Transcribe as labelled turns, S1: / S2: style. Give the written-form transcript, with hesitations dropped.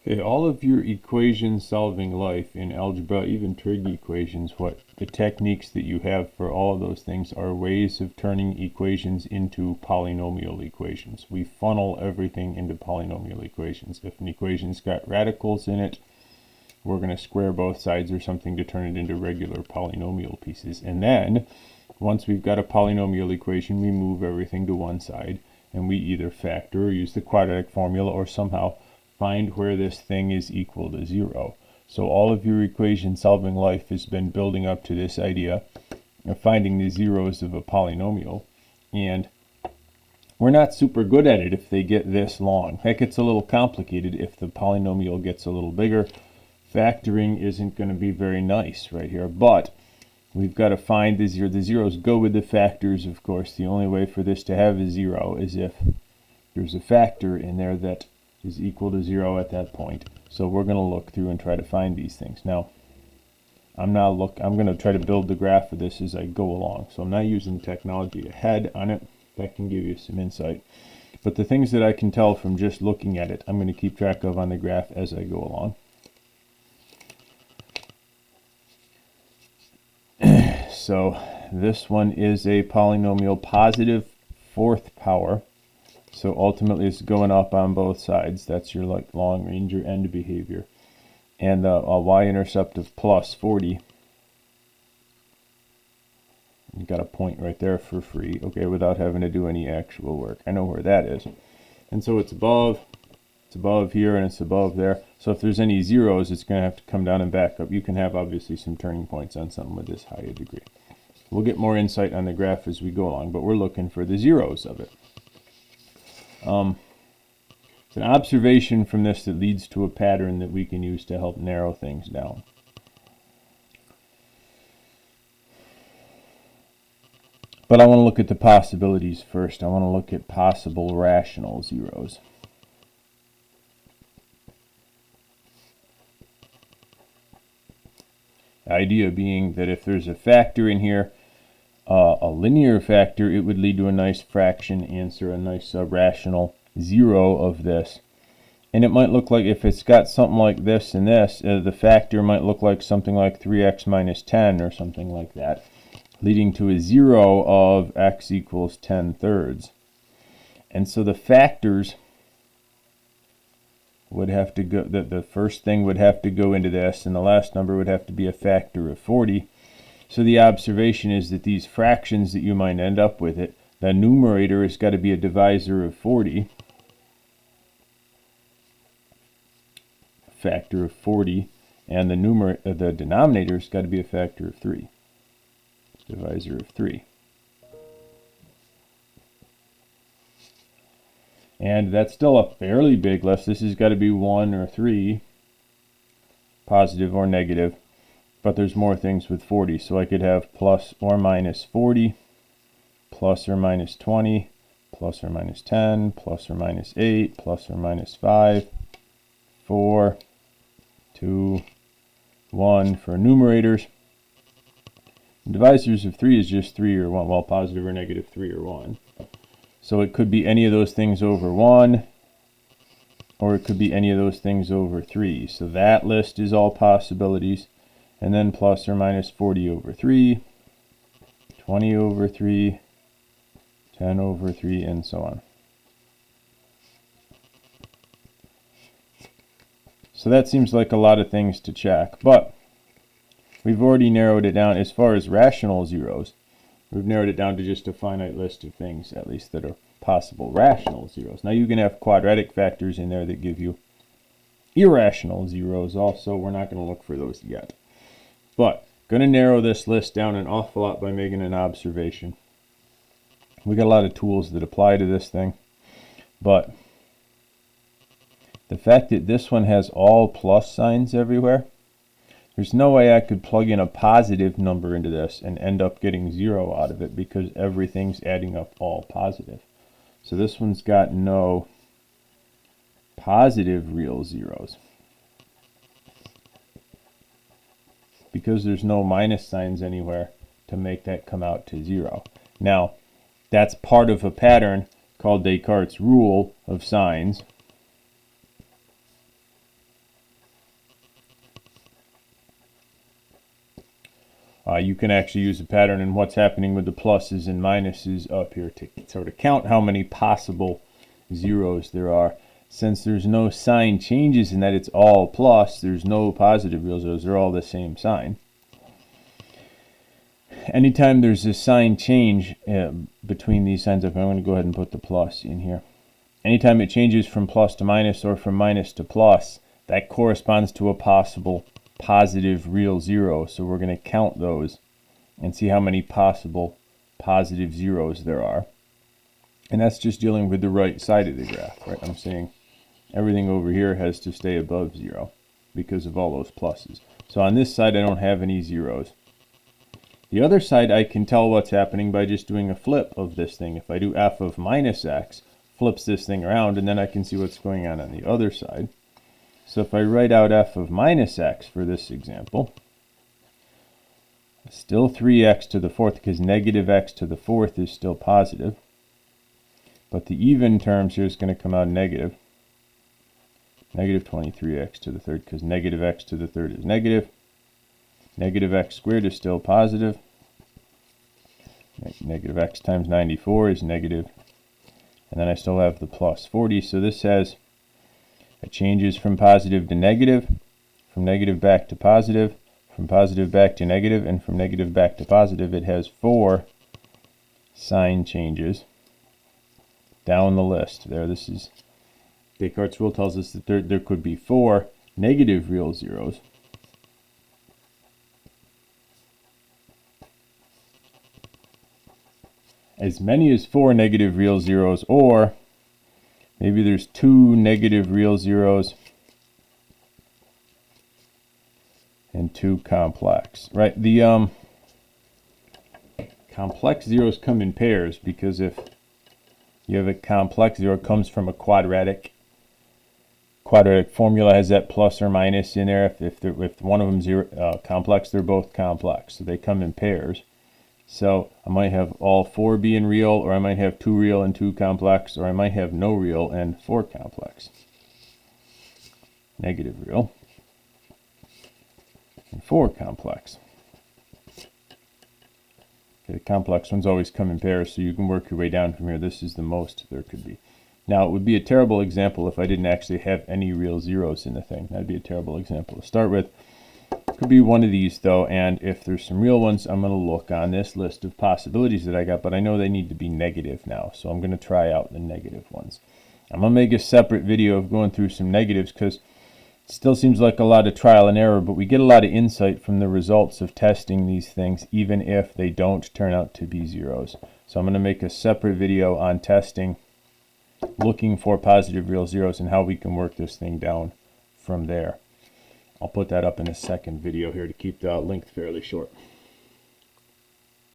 S1: Okay, all of your equation solving life in algebra, even trig equations, what the techniques that you have for all of those things are ways of turning equations into polynomial equations. We funnel everything into polynomial equations. If an equation's got radicals in it, we're going to square both sides or something to turn it into regular polynomial pieces. And then, once we've got a polynomial equation, we move everything to one side, and we either factor or use the quadratic formula or somehow find where this thing is equal to 0. So all of your equation solving life has been building up to this idea of finding the zeros of a polynomial, and we're not super good at it if they get this long. Heck, it's a little complicated if the polynomial gets a little bigger. Factoring isn't going to be very nice right here, but we've got to find the zero. The zeros go with the factors, of course. The only way for this to have a 0 is if there's a factor in there that is equal to 0 at that point. So we're going to look through and try to find these things. Now, I'm going to try to build the graph of this as I go along. So I'm not using technology ahead on it. That can give you some insight. But the things that I can tell from just looking at it, I'm going to keep track of on the graph as I go along. So this one is a polynomial positive fourth power. So ultimately it's going up on both sides. That's your long range or end behavior. And a y-intercept of plus 40. You got a point right there for free, okay, without having to do any actual work. I know where that is. And so it's above here, and it's above there. So if there's any zeros, it's going to have to come down and back up. You can have obviously some turning points on something with this high a degree. We'll get more insight on the graph as we go along, but we're looking for the zeros of it. It's an observation from this that leads to a pattern that we can use to help narrow things down. But I want to look at the possibilities first. I want to look at possible rational zeros. The idea being that if there's a factor in here, a linear factor, it would lead to a nice fraction answer, a nice rational 0 of this. And it might look like, if it's got something like this and this, the factor might look like something like 3x minus 10 or something like that, leading to a 0 of x equals 10/3. And so the factors would have to go, the first thing would have to go into this, and the last number would have to be a factor of 40. So the observation is that these fractions that you might end up with it, the numerator has got to be a divisor of 40, factor of 40, and the denominator has got to be a factor of 3, divisor of 3. And that's still a fairly big list. This has got to be 1 or 3, positive or negative. But there's more things with 40. So I could have plus or minus 40, plus or minus 20, plus or minus 10, plus or minus 8, plus or minus 5, 4, 2, 1 for numerators. And divisors of 3 is just 3 or 1. Well, positive or negative 3 or 1. So it could be any of those things over 1, or it could be any of those things over 3. So that list is all possibilities. And then plus or minus 40 over 3, 20 over 3, 10 over 3, and so on. So that seems like a lot of things to check, but we've already narrowed it down as far as rational zeros. We've narrowed it down to just a finite list of things, at least, that are possible rational zeros. Now you can have quadratic factors in there that give you irrational zeros also. We're not going to look for those yet. But going to narrow this list down an awful lot by making an observation. We got a lot of tools that apply to this thing, but the fact that this one has all plus signs everywhere, there's no way I could plug in a positive number into this and end up getting 0 out of it, because everything's adding up all positive. So this one's got no positive real zeros, because there's no minus signs anywhere to make that come out to 0. Now, that's part of a pattern called Descartes' rule of signs. You can actually use a pattern in what's happening with the pluses and minuses up here to sort of count how many possible zeros there are. Since there's no sign changes in that it's all plus, there's no positive real zeros, they're all the same sign. Anytime there's a sign change between these signs, I'm going to go ahead and put the plus in here. Anytime it changes from plus to minus or from minus to plus, that corresponds to a possible positive real zero. So we're going to count those and see how many possible positive zeros there are. And that's just dealing with the right side of the graph, right? I'm saying everything over here has to stay above 0 because of all those pluses. So on this side, I don't have any zeros. The other side, I can tell what's happening by just doing a flip of this thing. If I do f of minus x, flips this thing around, and then I can see what's going on the other side. So if I write out f of minus x for this example, still 3x to the fourth, because negative x to the fourth is still positive. But the even terms here is going to come out negative. Negative 23x to the third, because negative x to the third is negative. Negative x squared is still positive. Negative x times 94 is negative. And then I still have the plus 40. So this has, it changes from positive to negative, from negative back to positive, from positive back to negative, and from negative back to positive. It has 4 sign changes down the list. There, this is Descartes' rule tells us that there could be 4 negative real zeros. As many as 4 negative real zeros, or maybe there's 2 negative real zeros and 2 complex, right? The complex zeros come in pairs, because if you have a complex zero, it comes from a quadratic formula, has that plus or minus in there. If one of them complex, they're both complex, so they come in pairs. So I might have all 4 being real, or I might have 2 real and 2 complex, or I might have no real and 4 complex. Negative real and 4 complex. Okay, the complex ones always come in pairs, so you can work your way down from here. This is the most there could be. Now, it would be a terrible example if I didn't actually have any real zeros in the thing. That'd be a terrible example to start with. Could be one of these though, and if there's some real ones, I'm going to look on this list of possibilities that I got, but I know they need to be negative now, so I'm going to try out the negative ones. I'm going to make a separate video of going through some negatives, because it still seems like a lot of trial and error, but we get a lot of insight from the results of testing these things, even if they don't turn out to be zeros. So I'm going to make a separate video on testing, looking for positive real zeros, and how we can work this thing down from there. I'll put that up in a second video here to keep the length fairly short.